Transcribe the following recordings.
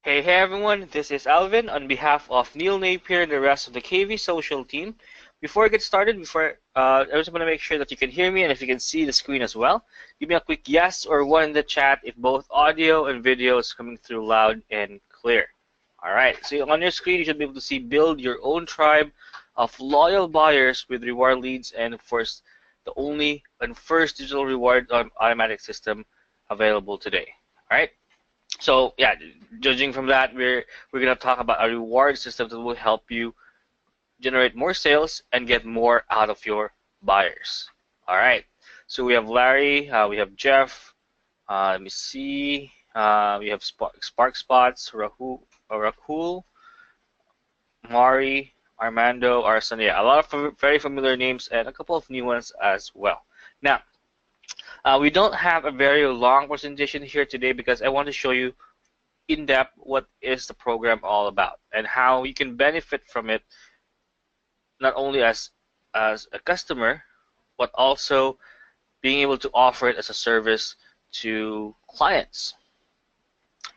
Hey everyone, this is Alvin on behalf of Neil Napier and the rest of the KVsocial team. Before I get started, I just want to make sure that you can hear me and if you can see the screen as well. Give me a quick yes or one in the chat if both audio and video is coming through loud and clear. Alright, so on your screen you should be able to see build your own tribe of loyal buyers with reward leads and of course the only and first digital reward automatic system available today. Alright? So yeah, judging from that, we're gonna talk about a reward system that will help you generate more sales and get more out of your buyers. All right. So we have Larry, we have Jeff. Let me see. We have Spark Spots, Rahul, Mari, Armando, Arson. Yeah, a lot of very familiar names and a couple of new ones as well. Now, we don't have a very long presentation here today because I want to show you in depth what is the program all about and how you can benefit from it not only as a customer but also being able to offer it as a service to clients.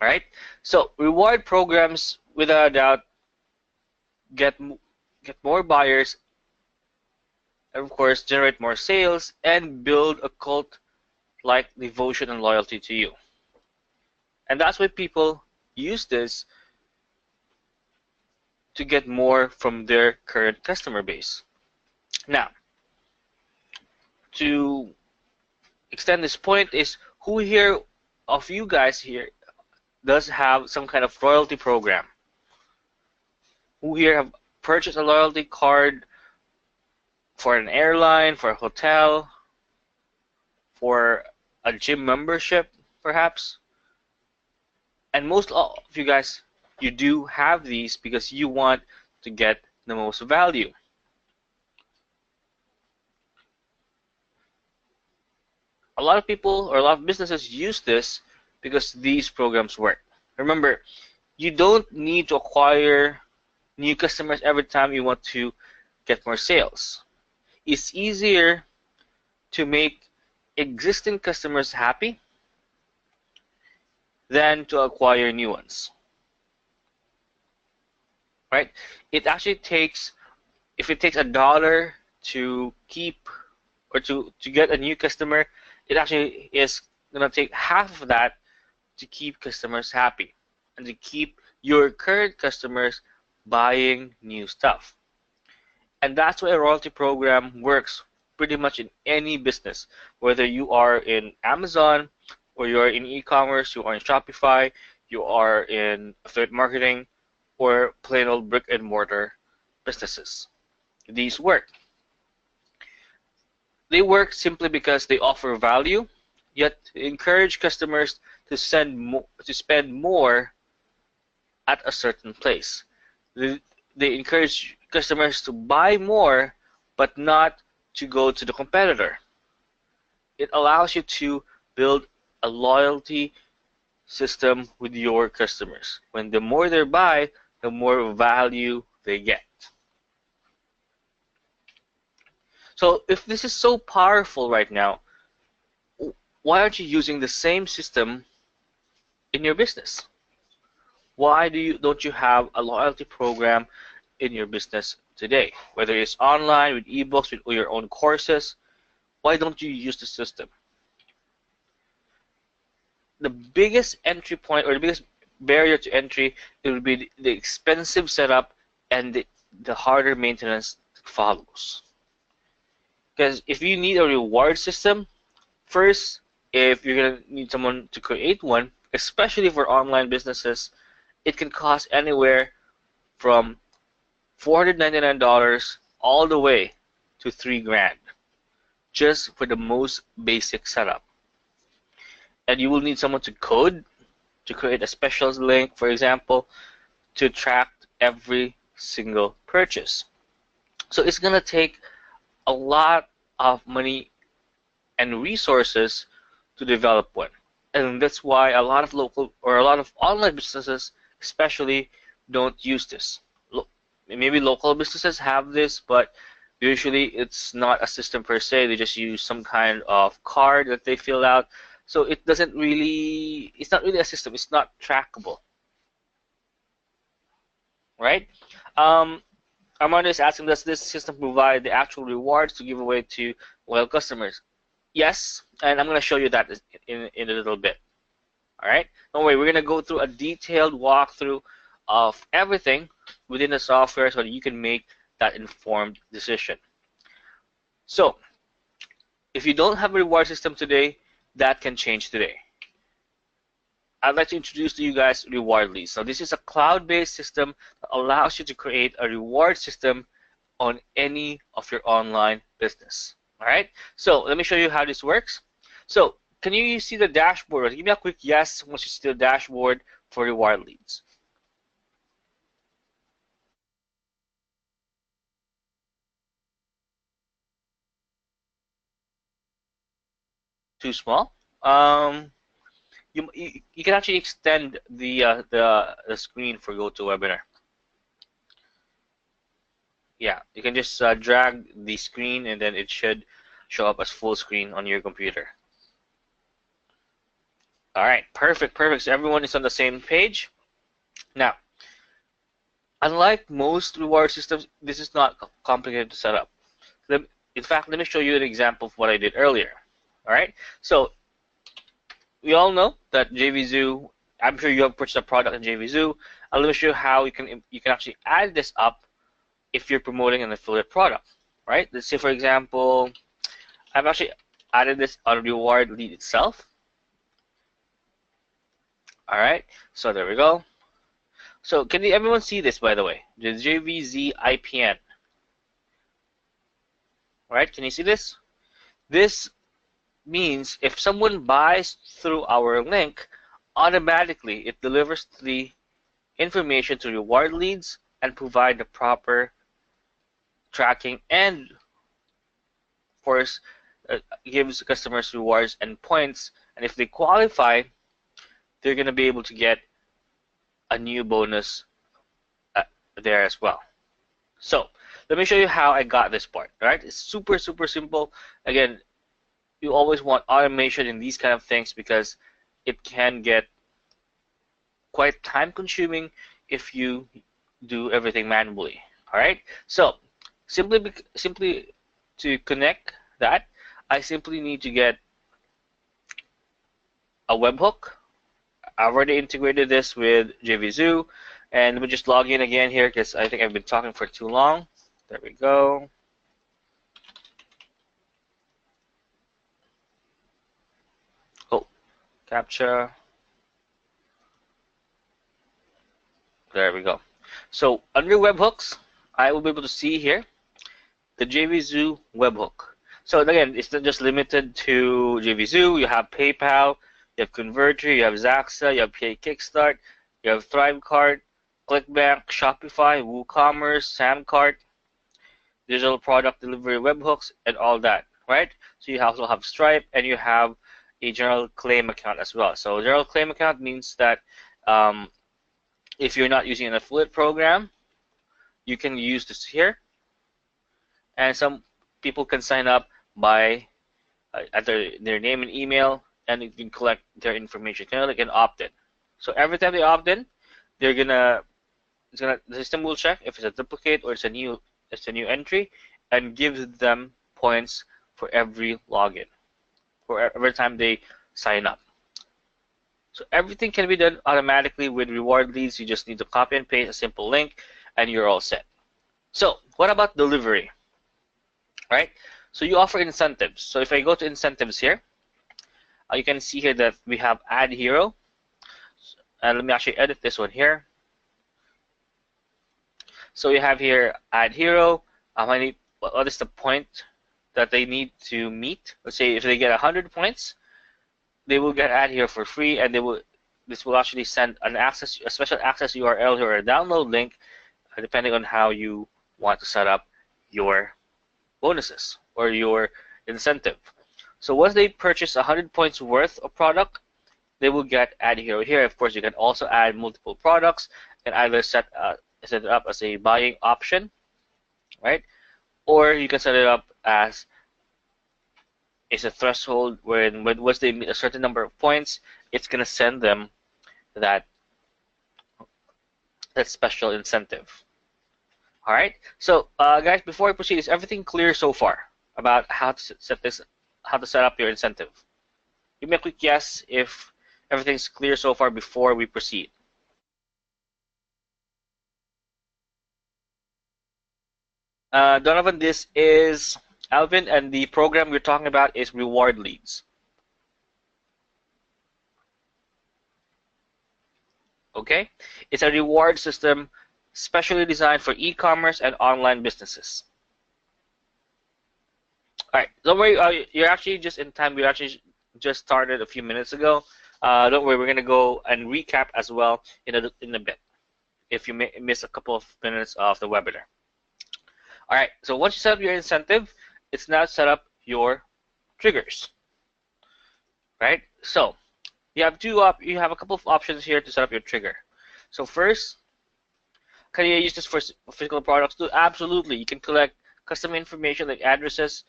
All right, so reward programs without a doubt get more buyers and of course generate more sales and build a cult like devotion and loyalty to you. And that's why people use this to get more from their current customer base. Now, to extend this point is who here of you guys here does have some kind of loyalty program? Who here have purchased a loyalty card for an airline, for a hotel, for a gym membership, perhaps? And most of you guys, you do have these because you want to get the most value. A lot of people or a lot of businesses use this because these programs work. Remember, you don't need to acquire new customers every time you want to get more sales. It's easier to make existing customers happy than to acquire new ones. Right? It actually takes, if it takes $1 to keep or to get a new customer, it actually is going to take half of that to keep customers happy and to keep your current customers buying new stuff. And that's why a loyalty program works pretty much in any business, whether you are in Amazon or you're in e-commerce, you are in Shopify, you are in affiliate marketing, or plain old brick and mortar businesses. These work. They work simply because they offer value, yet encourage customers to spend more at a certain place. They encourage customers to buy more, but not to go to the competitor. It allows you to build a loyalty system with your customers. When the more they buy, the more value they get. So if this is so powerful right now, why aren't you using the same system in your business? Why don't you have a loyalty program in your business today? Whether it's online, with ebooks, with your own courses, why don't you use the system? The biggest entry point or the biggest barrier to entry, it will be the expensive setup and the harder maintenance that follows. Because if you need a reward system, first, if you're going to need someone to create one, especially for online businesses, it can cost anywhere from $499 all the way to $3,000 just for the most basic setup. And you will need someone to code, to create a special link, for example, to track every single purchase. So it's going to take a lot of money and resources to develop one. And that's why a lot of local or a lot of online businesses especially don't use this. Maybe local businesses have this, but usually it's not a system per se. They just use some kind of card that they fill out. So it's not really a system. It's not trackable. right? Armando is asking, does this system provide the actual rewards to give away to loyal customers? Yes, and I'm going to show you that in a little bit. All right, don't worry, we're going to go through a detailed walkthrough of everything within the software so that you can make that informed decision. So, if you don't have a reward system today, that can change today. I'd like to introduce to you guys Rewardly. So this is a cloud-based system that allows you to create a reward system on any of your online business. All right. So let me show you how this works. So can you see the dashboard? Give me a quick yes once you see the dashboard for reward leads. Too small. You can actually extend the screen for GoToWebinar. Yeah, you can just drag the screen and then it should show up as full screen on your computer. All right, perfect, perfect. So everyone is on the same page. Now, unlike most reward systems, this is not complicated to set up. In fact, let me show you an example of what I did earlier. All right, so we all know that JVZoo. I'm sure you have purchased a product in JVZoo. I'll let me show you how you can actually add this up if you're promoting an affiliate product. Right? Let's say, for example, I've actually added this on reward lead itself. All right, so there we go. So can everyone see this, by the way? The JVZ IPN. All right, can you see this? This means if someone buys through our link, automatically it delivers the information to reward leads and provide the proper tracking and, of course, gives customers rewards and points. And if they qualify, they're going to be able to get a new bonus there as well. So let me show you how I got this part. All right, it's super, super simple. Again, you always want automation in these kind of things because it can get quite time consuming if you do everything manually. All right, so simply to connect that, I simply need to get a webhook. I've already integrated this with JVZoo, and let me just log in again here because I think I've been talking for too long. There we go. Oh, CAPTCHA. There we go. So under webhooks, I will be able to see here the JVZoo webhook. So again, it's not just limited to JVZoo. You have PayPal, you have Converter, you have Zaxa, you have Pay Kickstart, you have ThriveCart, ClickBank, Shopify, WooCommerce, Samcart, digital product delivery webhooks, and all that, right? So you also have Stripe, and you have a general claim account as well. So general claim account means that if you're not using an affiliate program, you can use this here, and some people can sign up by enter their name and email, and you can collect their information, kind of like an opt-in. So every time they opt in, the system will check if it's a duplicate or it's a new entry, and gives them points for every login, for every time they sign up. So everything can be done automatically with reward leads. You just need to copy and paste a simple link, and you're all set. So what about delivery? All right. So you offer incentives. So if I go to incentives here, you can see here that we have Ad Hero. And let me actually edit this one here. So we have here Ad Hero. What is the point that they need to meet? Let's say if they get 100 points, they will get Ad Hero for free, and this will actually send a special access URL or a download link, depending on how you want to set up your bonuses or your incentive. So once they purchase 100 points worth of product, they will get Ad Hero here. Of course, you can also add multiple products and either set it up as a buying option, right? Or you can set it up as it's a threshold where once they meet a certain number of points, it's going to send them that that special incentive. All right. So, guys, before I proceed, is everything clear so far about how to set this, how to set up your incentive? Give me a quick yes if everything's clear so far before we proceed. Donovan, this is Alvin, and the program we're talking about is Reward Leads. Okay? It's a reward system specially designed for e-commerce and online businesses. All right, don't worry. You're actually just in time. We actually just started a few minutes ago. Don't worry. We're gonna go and recap as well in a bit. If you miss a couple of minutes of the webinar. All right. So once you set up your incentive, it's now set up your triggers. Right. So you have you have a couple of options here to set up your trigger. So first, can you use this for physical products too? Absolutely. You can collect custom information like addresses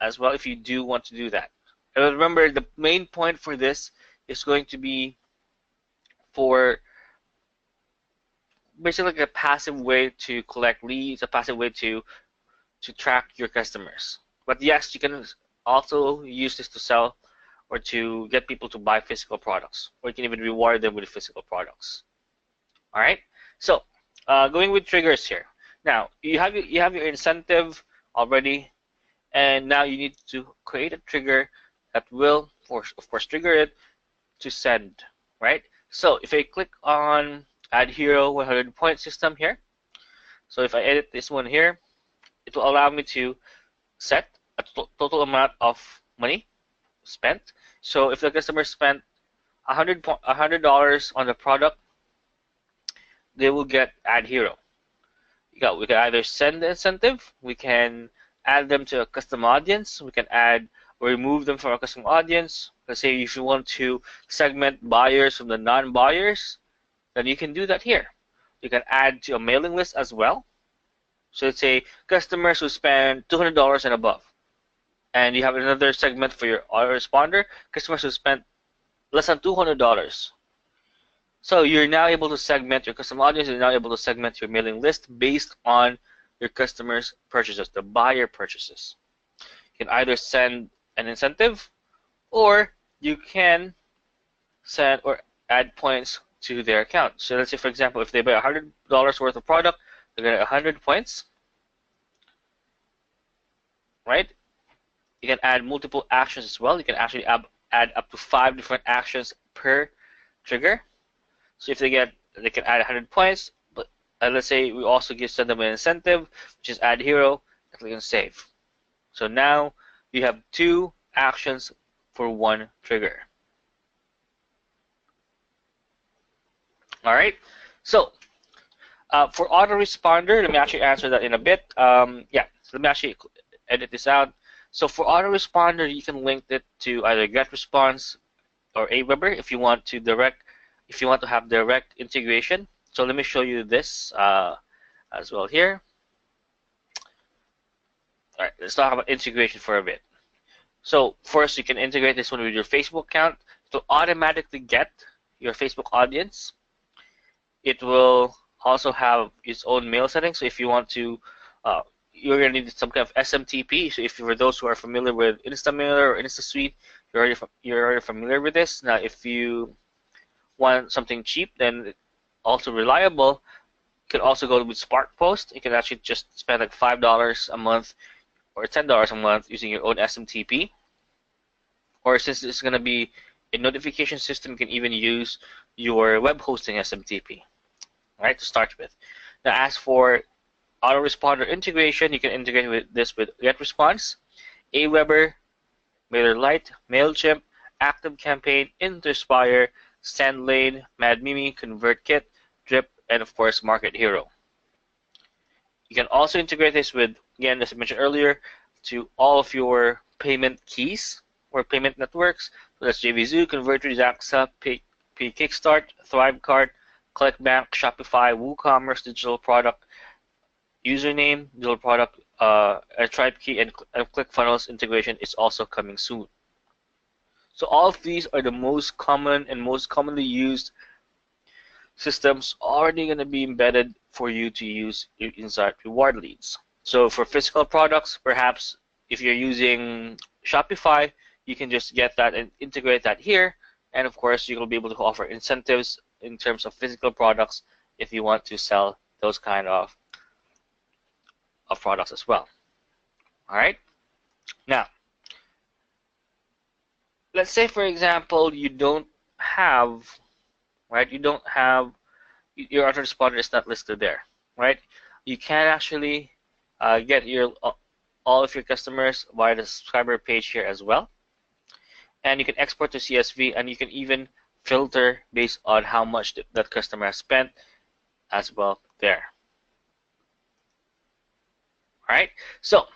as well if you do want to do that. And remember, the main point for this is going to be for basically like a passive way to collect leads, a passive way to track your customers. But yes, you can also use this to sell or to get people to buy physical products, or you can even reward them with physical products. All right. So going with triggers here. Now you have your incentive already, and now you need to create a trigger that will, of course, trigger it to send. Right. So if I click on Add Hero 100 point system here, so if I edit this one here, it will allow me to set a total amount of money spent. So if the customer spent $100 on the product, they will get Add Hero. We can either send the incentive, we can add them to a custom audience, we can add or remove them from a custom audience. Let's say if you want to segment buyers from the non-buyers, then you can do that here. You can add to a mailing list as well. So let's say customers who spend $200 and above. And you have another segment for your autoresponder, customers who spent less than $200. So you're now able to segment your custom audience, you're now able to segment your mailing list based on your customers' purchases, the buyer purchases. You can either send an incentive, or you can send or add points to their account. So let's say, for example, if they buy $100 worth of product, they get 100 points, right? You can add multiple actions as well. You can actually add up to 5 different actions per trigger. So if they can add 100 points, but let's say we also send them an incentive, which is Add Hero, and click on Save. So now you have 2 actions for 1 trigger. All right. So for autoresponder, let me actually answer that in a bit. Yeah. So let me actually edit this out. So for autoresponder, you can link it to either GetResponse or Aweber if you want to have direct integration. So let me show you this as well here. All right, let's talk about integration for a bit. So first, you can integrate this one with your Facebook account to automatically get your Facebook audience. It will also have its own mail settings. So if you want to, you're going to need some kind of SMTP. So if for those who are familiar with InstaMailer or InstaSuite, you're already familiar with this. Now, if you want something cheap, then also reliable, you can also go with Spark Post. You can actually just spend like $5 a month or $10 a month using your own SMTP. Or since it's going to be a notification system, you can even use your web hosting SMTP, right, to start with. Now, as for autoresponder integration, you can integrate this with GetResponse, Aweber, MailerLite, MailChimp, ActiveCampaign, Interspire, SendLane, MadMimi, ConvertKit, Drip, and of course Market Hero. You can also integrate this with, again, as I mentioned earlier, to all of your payment keys or payment networks. So that's JVZoo, ConvertRe, Zaxa, Kickstart, ThriveCart, ClickBank, Shopify, WooCommerce, Digital Product, Username, Digital Product, TribeKey, and ClickFunnels integration is also coming soon. So all of these are the most common and most commonly used systems already going to be embedded for you to use inside reward leads. So for physical products, perhaps if you're using Shopify, you can just get that and integrate that here. And of course, you'll be able to offer incentives in terms of physical products if you want to sell those kind of products as well. All right. Now, let's say, for example, you don't have, right? You don't have your autoresponder is not listed there, right? You can actually get your all of your customers via the subscriber page here as well, and you can export to CSV, and you can even filter based on how much that customer has spent as well there. All right. So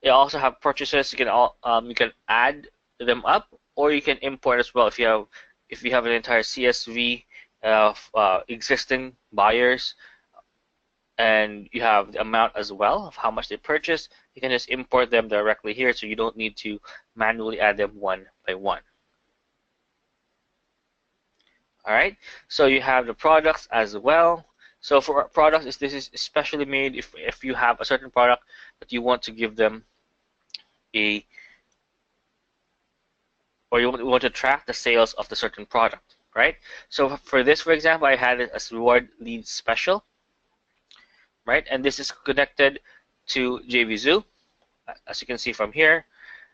you also have purchases. You can add them up, or you can import as well if you have an entire CSV of existing buyers, and you have the amount as well of how much they purchased. You can just import them directly here, so you don't need to manually add them one by one. All right. So you have the products as well. So for products, this is especially made if you have a certain product that you want to give them or you want to track the sales of the certain product, right? So for this, for example, I had it as reward lead special, right? And this is connected to KVzoo, as you can see from here.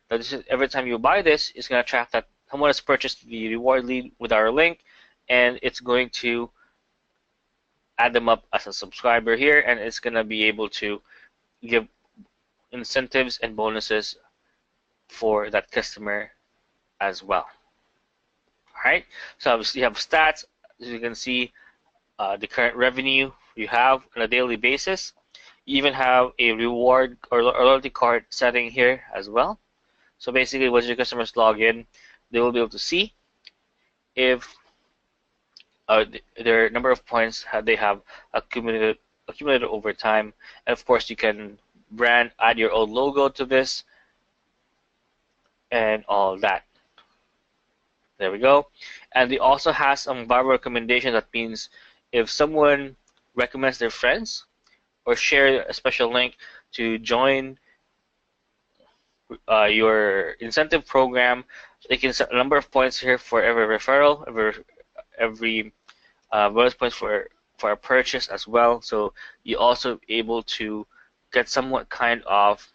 Now this is, every time you buy this, it's going to track that someone has purchased the reward lead with our link, and it's going to add them up as a subscriber here, and it's going to be able to give incentives and bonuses for that customer as well. All right, so obviously you have stats. As you can see, the current revenue you have on a daily basis. You even have a reward or loyalty card setting here as well. So basically, once your customers log in, they will be able to see if their number of points they have accumulated over time. And of course, you can add your own logo to this, and all that. There we go. And they also has some Bible recommendation. That means if someone recommends their friends or share a special link to join your incentive program, they can set a number of points here for every referral, every bonus points for a purchase as well. So you also able to get somewhat kind of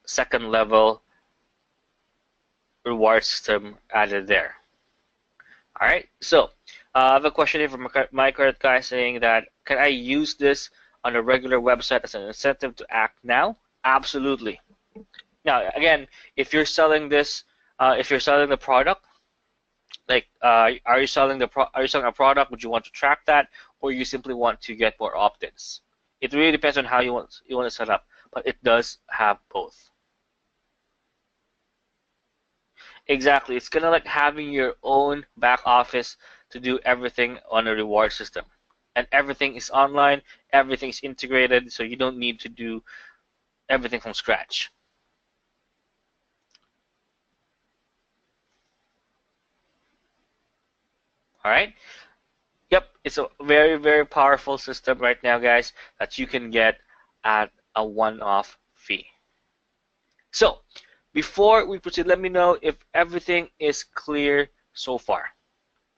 second level reward system added there. All right, so I have a question here from my current guy saying that, can I use this on a regular website as an incentive to act now? Absolutely. Now, again, if you're selling this, if you're selling the product, like, are you selling a product? Would you want to track that, or you simply want to get more opt-ins? It really depends on how you want to set up, but it does have both. Exactly, it's kind of like having your own back office to do everything on a reward system, and everything is online, everything is integrated, so you don't need to do everything from scratch. All right. Yep, it's a very, very powerful system right now, guys, that you can get at a one-off fee. So, before we proceed, let me know if everything is clear so far.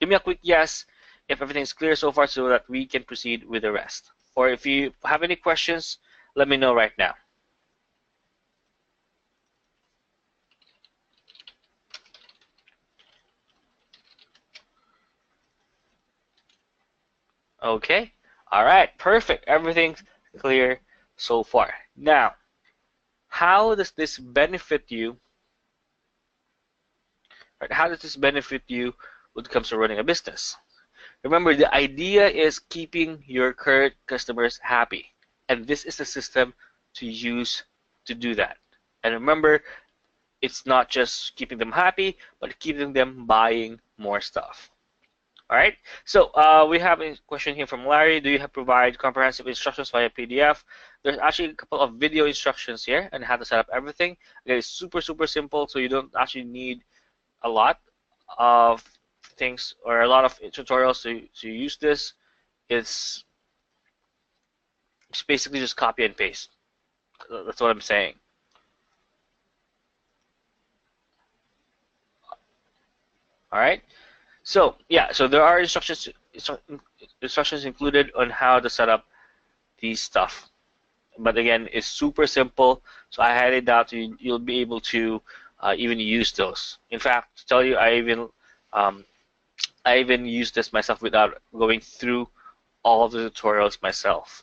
Give me a quick yes if everything is clear so far so that we can proceed with the rest. Or if you have any questions, let me know right now. Okay, all right, perfect. Everything's clear so far. Now, how does this benefit you? Right, how does this benefit you when it comes to running a business? Remember, the idea is keeping your current customers happy, and this is the system to use to do that. And remember, it's not just keeping them happy, but keeping them buying more stuff. All right, so we have a question here from Larry. Do you provide comprehensive instructions via PDF? There's actually a couple of video instructions here on how to set up everything. Again, it's super, super simple, so you don't actually need a lot of things or a lot of tutorials to use this. It's basically just copy and paste. That's what I'm saying. All right. So yeah, so there are instructions included on how to set up these stuff. But again, it's super simple. So I highly doubt you'll be able to even use those. In fact, to tell you, I even use this myself without going through all the tutorials myself.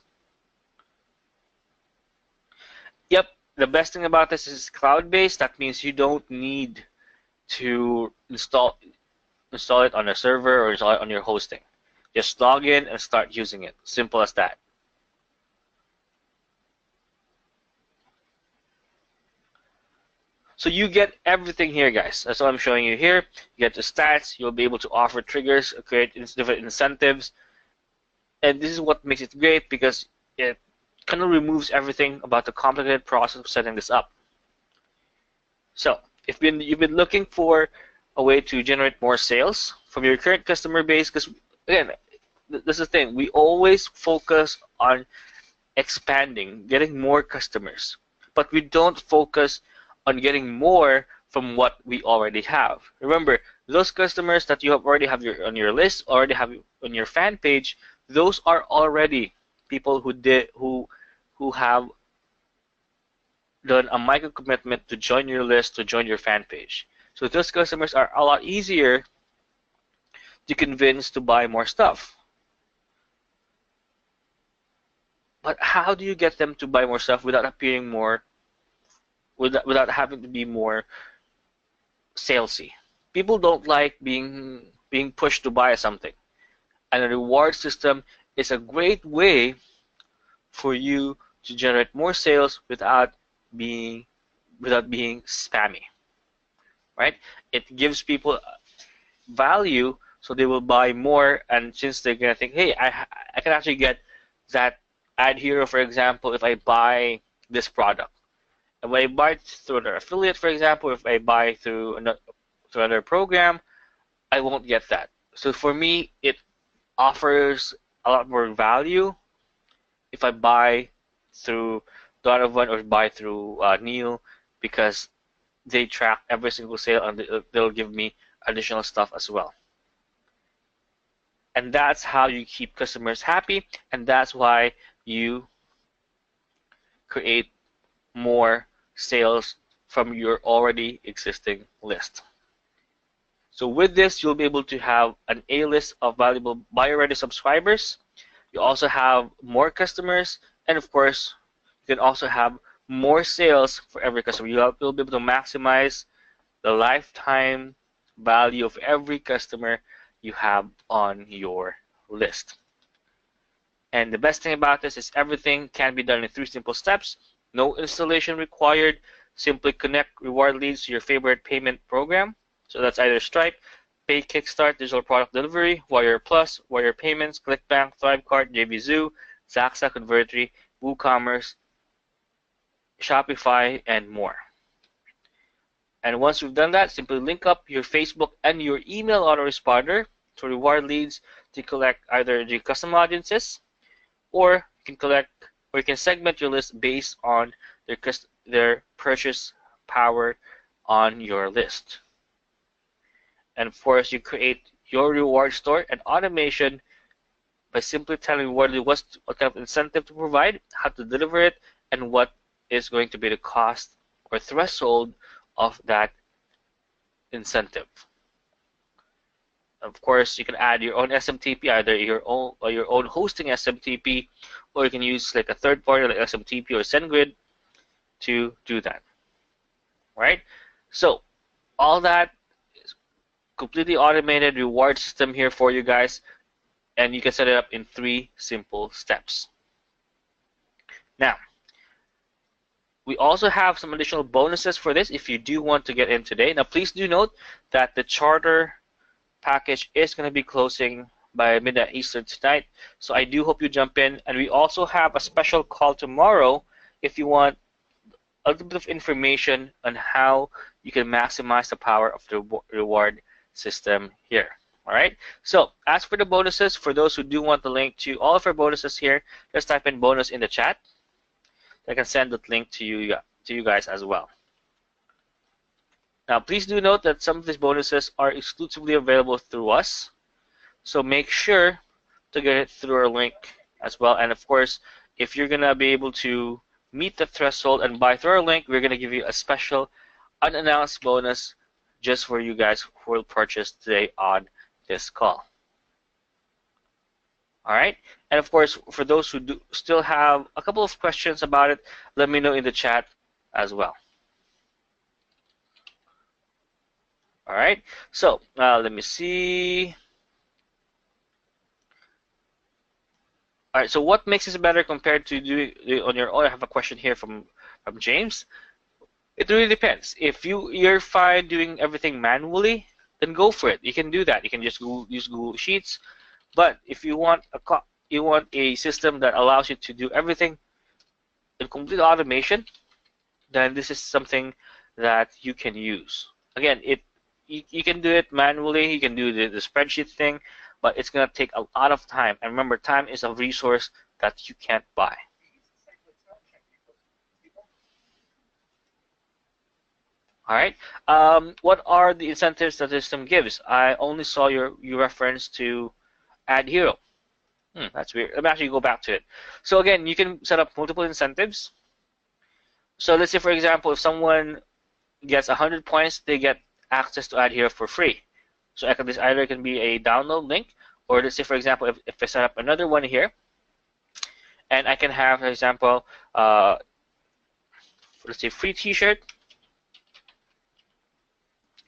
Yep, the best thing about this is cloud-based. That means you don't need to install it on a server or install it on your hosting. Just log in and start using it. Simple as that. So you get everything here, guys. That's what I'm showing you here. You get the stats. You'll be able to offer triggers, create different incentives. And this is what makes it great because it kind of removes everything about the complicated process of setting this up. So if you've been looking for a way to generate more sales from your current customer base, because again, this is the thing, we always focus on expanding, getting more customers, but we don't focus on getting more from what we already have. Remember, those customers that you already have on your list, already have on your fan page, those are already people who have done a micro commitment to join your list, to join your fan page. So those customers are a lot easier to convince to buy more stuff. But how do you get them to buy more stuff without appearing more, without having to be more salesy? People don't like being pushed to buy something, and a reward system is a great way for you to generate more sales without being spammy, right? It gives people value, so they will buy more, and since they're gonna think, hey, I can actually get that ad hero, for example, if I buy this product. And when I buy through another affiliate, for example, if I buy through another program, I won't get that. So for me, it offers a lot more value if I buy through Donovan or buy through Neil, because they track every single sale and they'll give me additional stuff as well. And that's how you keep customers happy, and that's why you create more sales from your already existing list. So with this, you'll be able to have an A list of valuable buyer-ready subscribers. You also have more customers, and of course, you can also have more sales for every customer. You'll be able to maximize the lifetime value of every customer you have on your list. And the best thing about this is everything can be done in 3 simple steps. No installation required. Simply connect reward leads to your favorite payment program. So that's either Stripe, Pay Kickstart, Digital Product Delivery, Wire Plus, Wire Payments, ClickBank, ThriveCart, JVZoo, Zaxa, Convertri, WooCommerce, Shopify, and more. And once you've done that, simply link up your Facebook and your email autoresponder to reward leads to collect either the custom audiences, or you can segment your list based on their purchase power on your list. And of course, you create your reward store and automation by simply telling reward lead what kind of incentive to provide, how to deliver it, and what is going to be the cost or threshold of that incentive. Of course, you can add your own SMTP, either your own hosting SMTP, or you can use like a third party like SMTP or SendGrid to do that. Right? So all that is completely automated reward system here for you guys, and you can set it up in 3 simple steps. Now, we also have some additional bonuses for this if you do want to get in today. Now, please do note that the charter package is going to be closing by midnight Eastern tonight, so I do hope you jump in. And we also have a special call tomorrow if you want a little bit of information on how you can maximize the power of the reward system here. All right. So as for the bonuses, for those who do want the link to all of our bonuses here, just type in bonus in the chat. I can send that link to you guys as well. Now, please do note that some of these bonuses are exclusively available through us. So make sure to get it through our link as well. And of course, if you're going to be able to meet the threshold and buy through our link, we're going to give you a special unannounced bonus just for you guys who will purchase today on this call. All right. And of course, for those who do still have a couple of questions about it, let me know in the chat as well. All right. So let me see. All right, so what makes this better compared to doing it on your own? I have a question here from James. It really depends. If you're fine doing everything manually, then go for it. You can do that. You can just use Google Sheets. But if you want a system that allows you to do everything in complete automation, then this is something that you can use. Again, you can do it manually. You can do the spreadsheet thing. But it's going to take a lot of time. And remember, time is a resource that you can't buy. All right. What are the incentives that the system gives? I only saw your reference to Add Hero. That's weird. Let me actually go back to it. So again, you can set up multiple incentives. So let's say, for example, if someone gets 100 points, they get access to Add Hero for free. So this either can be a download link, or let's say, for example, if I set up another one here, and I can have, for example, let's say free T-shirt.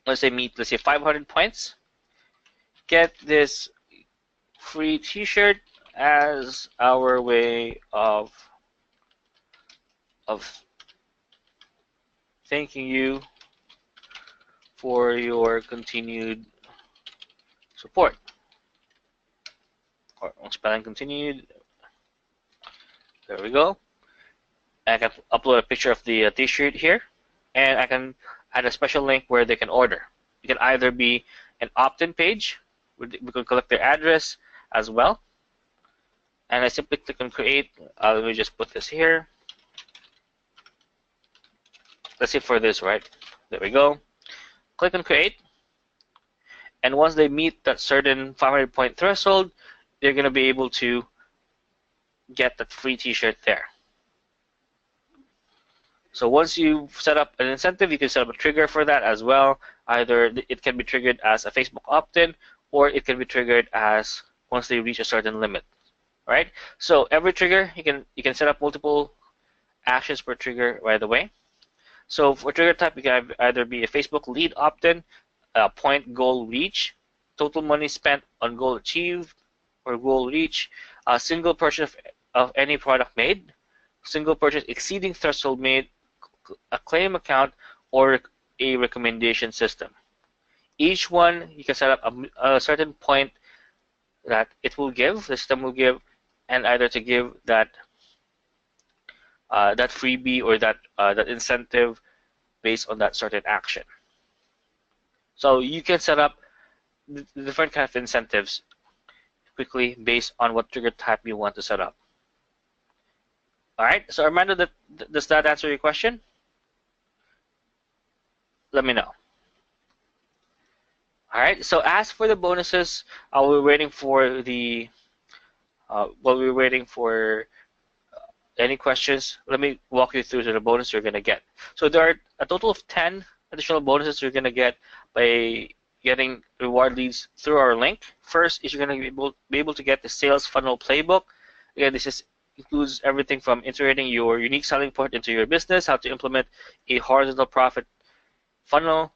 Let's say 500 points. Get this free T-shirt as our way of thanking you for your continued support. Or spelling continued. There we go. I can upload a picture of the T-shirt here, and I can add a special link where they can order. It can either be an opt-in page. We can collect their address as well. And I simply click on create. Let me just put this here. Let's see for this, right? There we go. Click on create. And once they meet that certain 500 point threshold, they're going to be able to get that free T-shirt there. So once you've set up an incentive, you can set up a trigger for that as well. Either it can be triggered as a Facebook opt-in, or it can be triggered as once they reach a certain limit. All right. So every trigger, you can set up multiple actions per trigger right away. So for trigger type, you can either be a Facebook lead opt-in, point goal reach, total money spent on goal achieved or goal reach, a single purchase of any product made, single purchase exceeding threshold made, a claim account, or a recommendation system. Each one you can set up a certain point that it will give, the system will give, and either to give that that freebie or that incentive based on that certain action. So you can set up different kind of incentives quickly based on what trigger type you want to set up. All right. So Armando, does that answer your question? Let me know. All right. So as for the bonuses, we're waiting for the any questions. Let me walk you through the bonus you're going to get. So there are a total of 10 additional bonuses you're going to get by getting reward leads through our link. First is you're going to be able to get the sales funnel playbook. Again, this includes everything from integrating your unique selling point into your business, how to implement a horizontal profit funnel,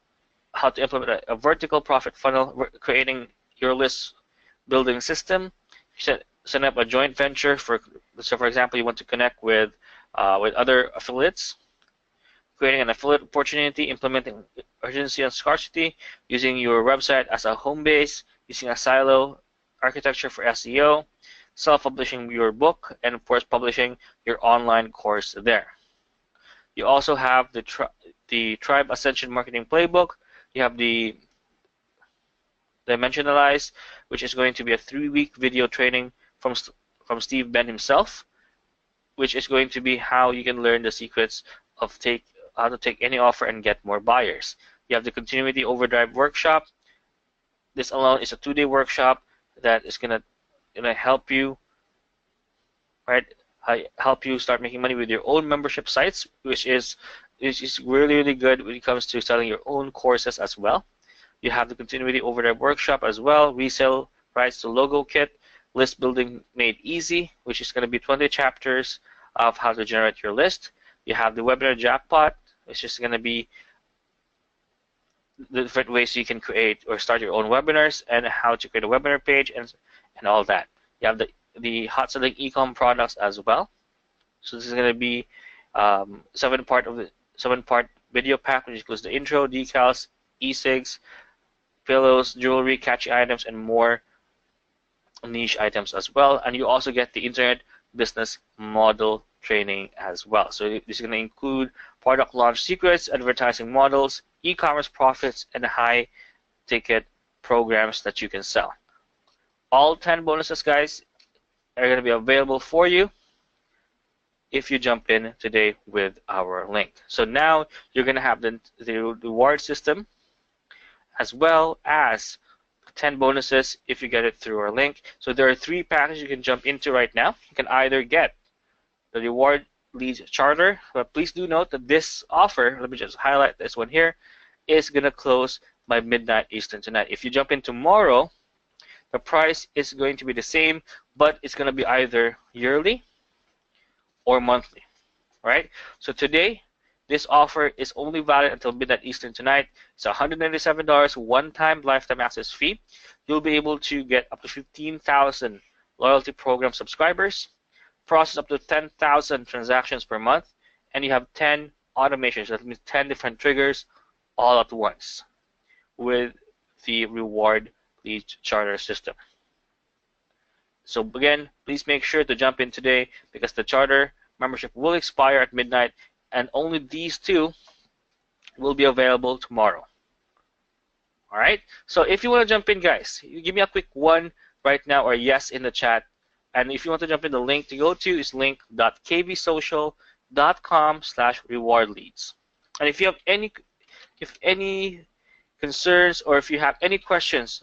how to implement a vertical profit funnel, creating your list building system, set up a joint venture for example, you want to connect with other affiliates, creating an affiliate opportunity, implementing urgency and scarcity, using your website as a home base, using a silo architecture for SEO, self-publishing your book, and of course publishing your online course there. You also have the Tribe Ascension Marketing Playbook. You have the Dimensionalize, which is going to be a 3-week video training from Steve Ben himself, which is going to be how you can learn the secrets of how to take any offer and get more buyers. You have the Continuity Overdrive workshop. This alone is a 2-day workshop that is gonna help you, right? Help you start making money with your own membership sites, which is really, really good when it comes to selling your own courses as well. You have the Continuity Overdrive workshop as well, resale rights to logo kit, list building made easy, which is going to be 20 chapters of how to generate your list. You have the webinar jackpot, which is going to be the different ways you can create or start your own webinars and how to create a webinar page and all that. You have the hot selling e-com products as well. So this is going to be 7-part video pack, which includes the intro, decals, e-cigs, pillows, jewelry, catchy items, and more niche items as well. And you also get the internet business model training as well. So this is going to include product launch secrets, advertising models, e-commerce profits, and high-ticket programs that you can sell. All 10 bonuses, guys, are going to be available for you if you jump in today with our link. So now you're going to have the reward system as well as 10 bonuses if you get it through our link. So there are 3 packages you can jump into right now. You can either get the reward leads charter, but please do note that this offer, let me just highlight this one here, is going to close by midnight Eastern tonight. If you jump in tomorrow, the price is going to be the same, but it's going to be either yearly or monthly, right? So today, this offer is only valid until midnight Eastern tonight. It's $197 one-time lifetime access fee. You'll be able to get up to 15,000 loyalty program subscribers, process up to 10,000 transactions per month, and you have 10 automations. That means 10 different triggers all at once with the reward lead charter system. So again, please make sure to jump in today because the charter membership will expire at midnight, and only these 2 will be available tomorrow. All right. So if you want to jump in, guys, you give me a quick 1 right now or yes in the chat. And if you want to jump in, the link to go to is link.kvsocial.com/rewardleads. And if you have any concerns or if you have any questions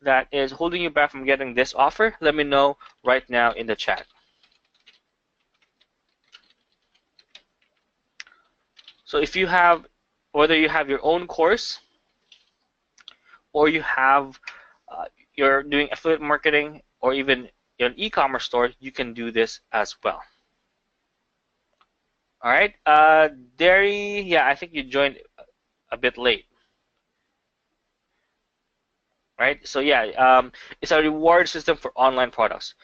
that is holding you back from getting this offer, let me know right now in the chat. So if you have, whether you have your own course or you have, you're doing affiliate marketing or even an e-commerce store, you can do this as well. All right, Derry, yeah, I think you joined a bit late. Right, so yeah, it's a reward system for online products.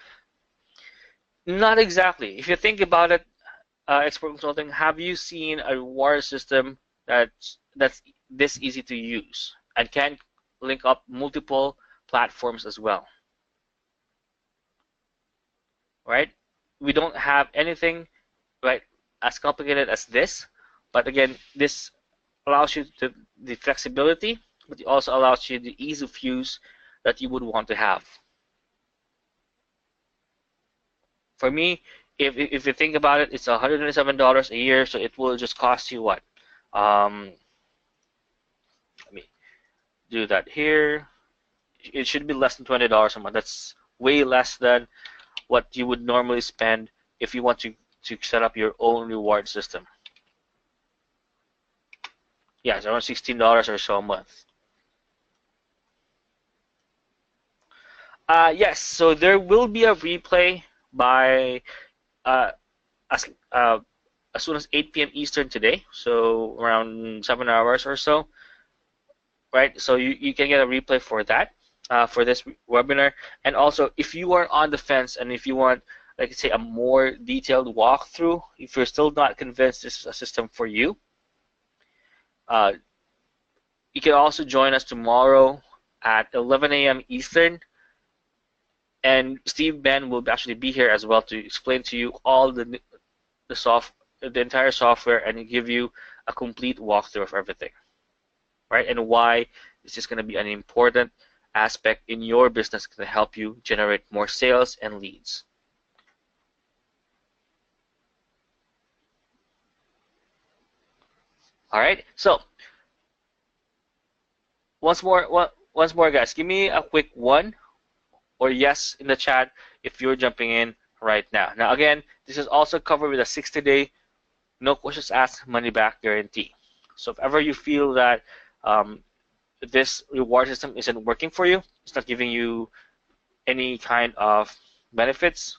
Not exactly. If you think about it, Expert Consulting, have you seen a reward system that's this easy to use and can link up multiple platforms as well? Right? We don't have anything right as complicated as this, but again, this allows you the flexibility, but it also allows you the ease of use that you would want to have. For me, if you think about it, it's $107 a year, so it will just cost you what? Let me do that here. It should be less than $20 a month. That's way less than what you would normally spend if you want to set up your own reward system. Yeah, it's around $16 or so a month. Yes, so there will be a replay by as soon as 8 p.m. Eastern today, so around 7 hours or so, right? So you can get a replay for that, for this webinar. And also, if you are on the fence and if you want, like say, a more detailed walkthrough, if you're still not convinced this is a system for you, you can also join us tomorrow at 11 a.m. Eastern. And Steve Ben will actually be here as well to explain to you all the entire software and give you a complete walkthrough of everything, right? And why This is going to be an important aspect in your business to help you generate more sales and leads. All right, so once more, guys, give me a quick one or yes in the chat if you're jumping in right now. Now, again, this is also covered with a 60-day, no questions asked, money back guarantee. So if ever you feel that this reward system isn't working for you, it's not giving you any kind of benefits,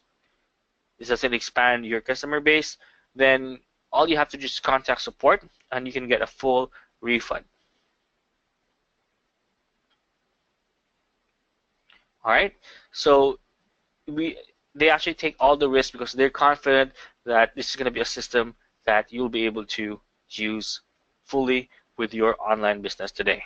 this doesn't expand your customer base, then all you have to do is contact support and you can get a full refund. All right, so they actually take all the risk because they're confident that this is going to be a system that you'll be able to use fully with your online business today.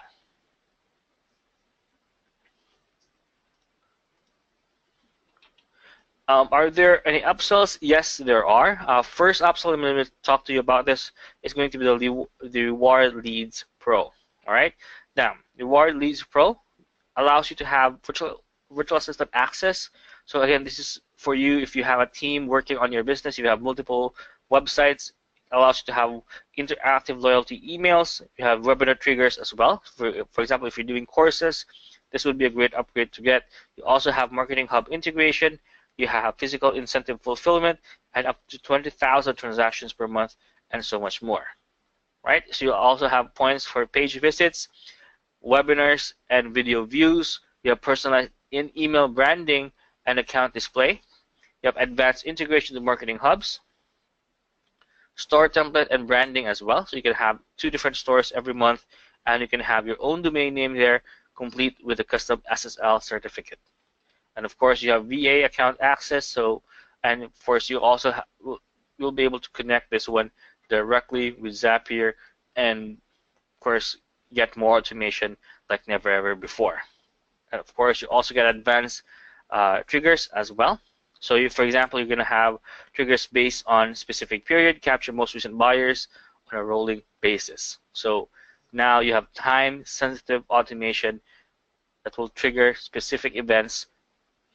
Are there any upsells? Yes, there are. First upsell I'm going to talk to you about this is going to be the Reward Leads Pro. All right. Now, Reward Leads Pro allows you to have virtual assistant access. So again, this is for you if you have a team working on your business, you have multiple websites. It allows you to have interactive loyalty emails. You have webinar triggers as well. For example, if you're doing courses, this would be a great upgrade to get. You also have Marketing Hub integration. You have physical incentive fulfillment and up to 20,000 transactions per month and so much more. Right? So you also have points for page visits, webinars, and video views. You have personalized in-email branding and account display. You have advanced integration to marketing hubs, store template and branding as well. So you can have 2 different stores every month, and you can have your own domain name there, complete with a custom SSL certificate. And of course, you have VA account access. So, and of course, you also you'll be able to connect this one directly with Zapier, and of course, get more automation like never ever before. And of course, you also get advanced triggers as well. So, for example, you're going to have triggers based on specific period, capture most recent buyers on a rolling basis. So now you have time-sensitive automation that will trigger specific events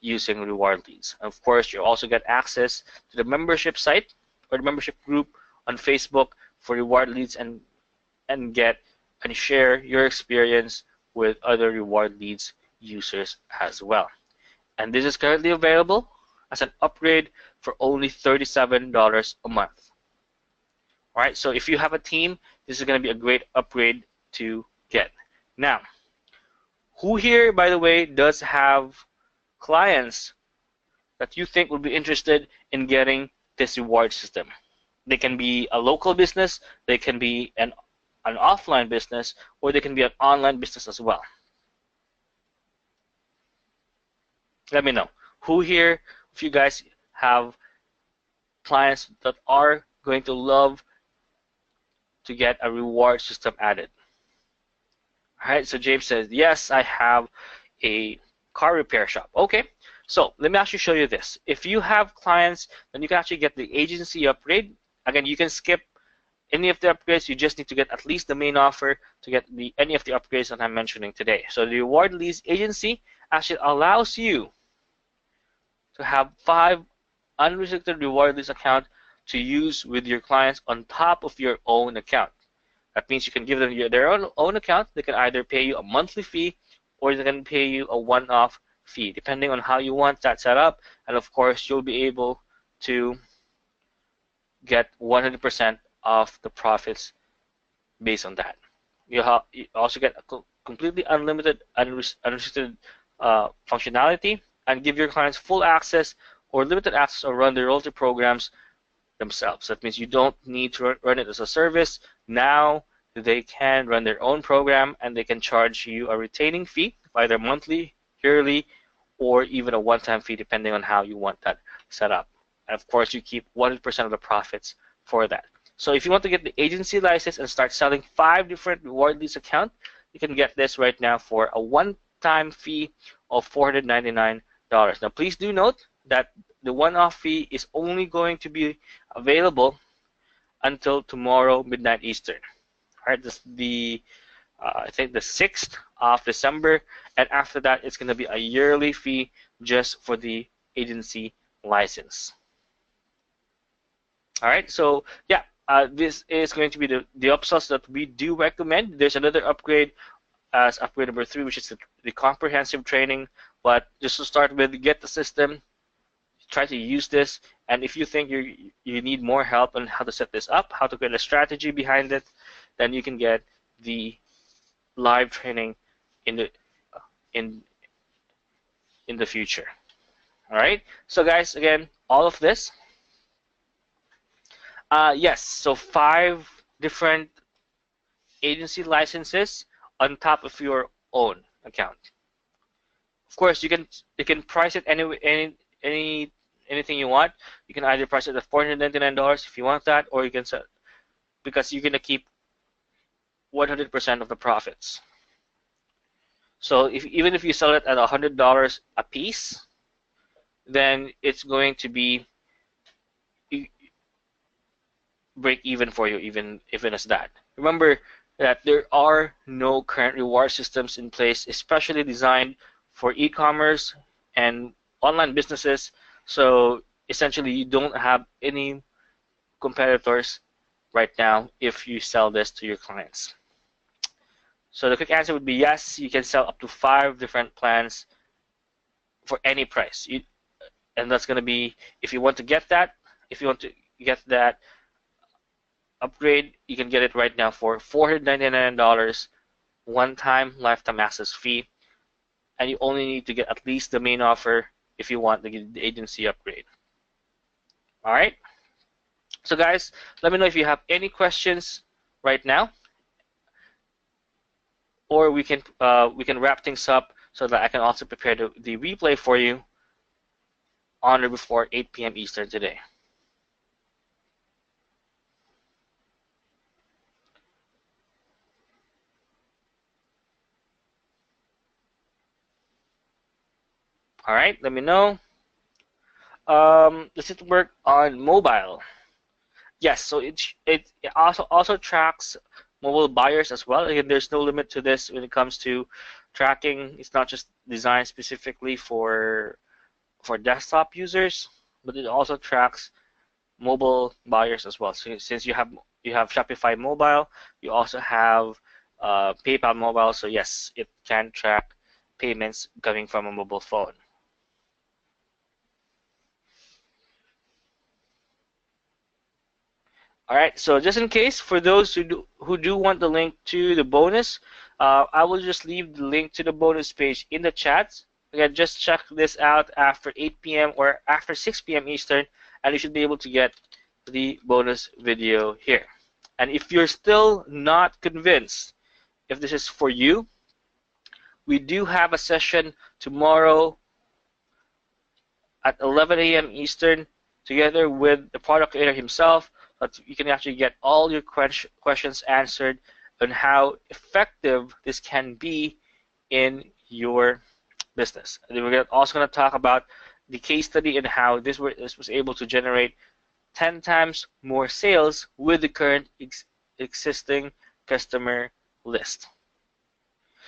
using reward leads. And of course, you also get access to the membership site or the membership group on Facebook for reward leads and get and share your experience with other reward leads users as well. And this is currently available as an upgrade for only $37 a month. All right, so if you have a team, this is going to be a great upgrade to get. Now, who here, by the way, does have clients that you think would be interested in getting this reward system? They can be a local business, they can be an offline business, or they can be an online business as well. Let me know. Who here, if you guys have clients that are going to love to get a reward system added? All right, so James says, yes, I have a car repair shop. Okay, so let me actually show you this. If you have clients, then you can actually get the agency upgrade. Again, you can skip any of the upgrades. You just need to get at least the main offer to get any of the upgrades that I'm mentioning today. So the Reward Leads Agency actually allows you to have 5 unrestricted reward leads account to use with your clients on top of your own account. That means you can give them their own account. They can either pay you a monthly fee or they can pay you a one-off fee, depending on how you want that set up. And of course, you'll be able to get 100% of the profits based on that. You also get a completely unlimited, unrestricted functionality, and give your clients full access or limited access or run their loyalty programs themselves. That means you don't need to run it as a service. Now they can run their own program and they can charge you a retaining fee, either monthly, yearly, or even a one-time fee, depending on how you want that set up. And of course, you keep 100% of the profits for that. So if you want to get the agency license and start selling 5 different reward leads account, you can get this right now for a one-time fee of $499. Now, please do note that the one-off fee is only going to be available until tomorrow, midnight Eastern. All right, this is the I think the 6th of December, and after that, it's going to be a yearly fee just for the agency license. All right, so yeah, this is going to be the upsells that we do recommend. There's another upgrade as upgrade number 3, which is the comprehensive training. But just to start with, get the system, try to use this, and if you think you need more help on how to set this up, how to create a strategy behind it, then you can get the live training in the in the future. All right. So guys, again, all of this. Yes. So 5 different agency licenses on top of your own account. Of course, you can price it anything you want. You can either price it at $499 if you want that, or you can sell, because you're gonna keep 100% of the profits. So even if you sell it at $100 a piece, then it's going to be break even for you, even as that. Remember that there are no current reward systems in place, especially designed for e-commerce and online businesses. So essentially, you don't have any competitors right now if you sell this to your clients. So the quick answer would be yes, you can sell up to 5 different plans for any price. And that's going to be, if you want to get that upgrade, you can get it right now for $499, one-time lifetime access fee, and you only need to get at least the main offer if you want the agency upgrade. All right. So guys, let me know if you have any questions right now, or we can wrap things up so that I can also prepare the replay for you on or before 8 p.m. Eastern today. All right, let me know. Does it work on mobile? Yes, so it also tracks mobile buyers as well. Again, there's no limit to this when it comes to tracking. It's not just designed specifically for desktop users, but it also tracks mobile buyers as well. So since you have Shopify Mobile, you also have PayPal Mobile. So yes, it can track payments coming from a mobile phone. All right, so just in case, for those who do want the link to the bonus, I will just leave the link to the bonus page in the chat. Again, just check this out after 8 p.m. or after 6 p.m. Eastern, and you should be able to get the bonus video here. And if you're still not convinced if this is for you, we do have a session tomorrow at 11 a.m. Eastern together with the product creator himself. But you can actually get all your questions answered on how effective this can be in your business. And then we're also going to talk about the case study and how this was able to generate 10 times more sales with the current existing customer list.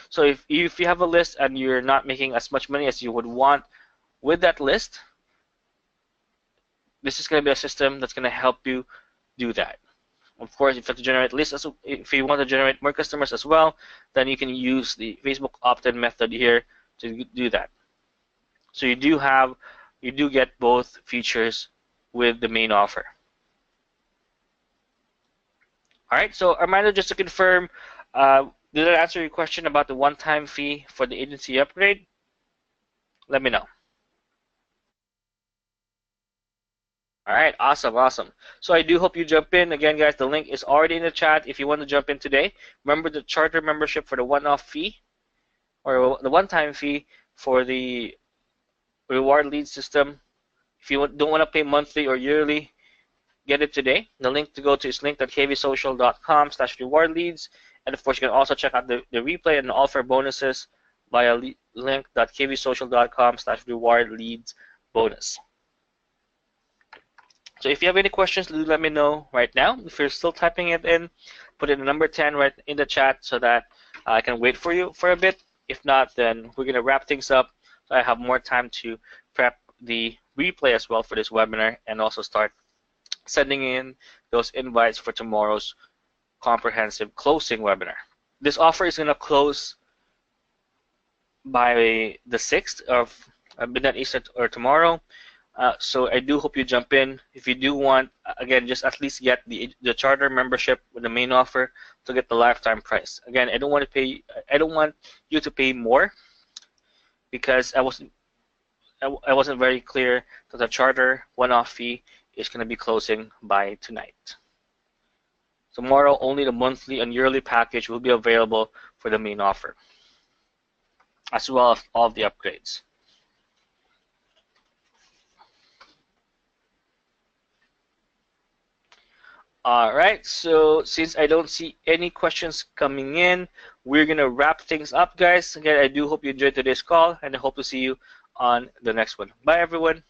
So if you have a list and you're not making as much money as you would want with that list, this is going to be a system that's going to help you do that. Of course, if you have to generate lists, if you want to generate more customers as well, then you can use the Facebook opt-in method here to do that. So you do get both features with the main offer. All right. So Armando, just to confirm, did that answer your question about the one-time fee for the agency upgrade? Let me know. All right, awesome. So I do hope you jump in. Again, guys, the link is already in the chat if you want to jump in today. Remember the charter membership for the one-off fee or the one-time fee for the reward lead system. If you don't want to pay monthly or yearly, get it today. The link to go to is link.kvsocial.com/rewardleads. And of course, you can also check out the replay and offer bonuses via link.kvsocial.com/rewardleadsbonus. So if you have any questions, do let me know right now. If you're still typing it in, put in the number 10 right in the chat so that I can wait for you for a bit. If not, then we're gonna wrap things up. So I have more time to prep the replay as well for this webinar and also start sending in those invites for tomorrow's comprehensive closing webinar. This offer is gonna close by the 6th of midnight Eastern or tomorrow. So I do hope you jump in. If you do want, again, just at least get the charter membership with the main offer to get the lifetime price. Again, I don't want you to pay more because I wasn't very clear that the charter one-off fee is going to be closing by tonight. Tomorrow, only the monthly and yearly package will be available for the main offer, as well as all of the upgrades. All right, so since I don't see any questions coming in, we're going to wrap things up, guys. Again, I do hope you enjoyed today's call, and I hope to see you on the next one. Bye, everyone.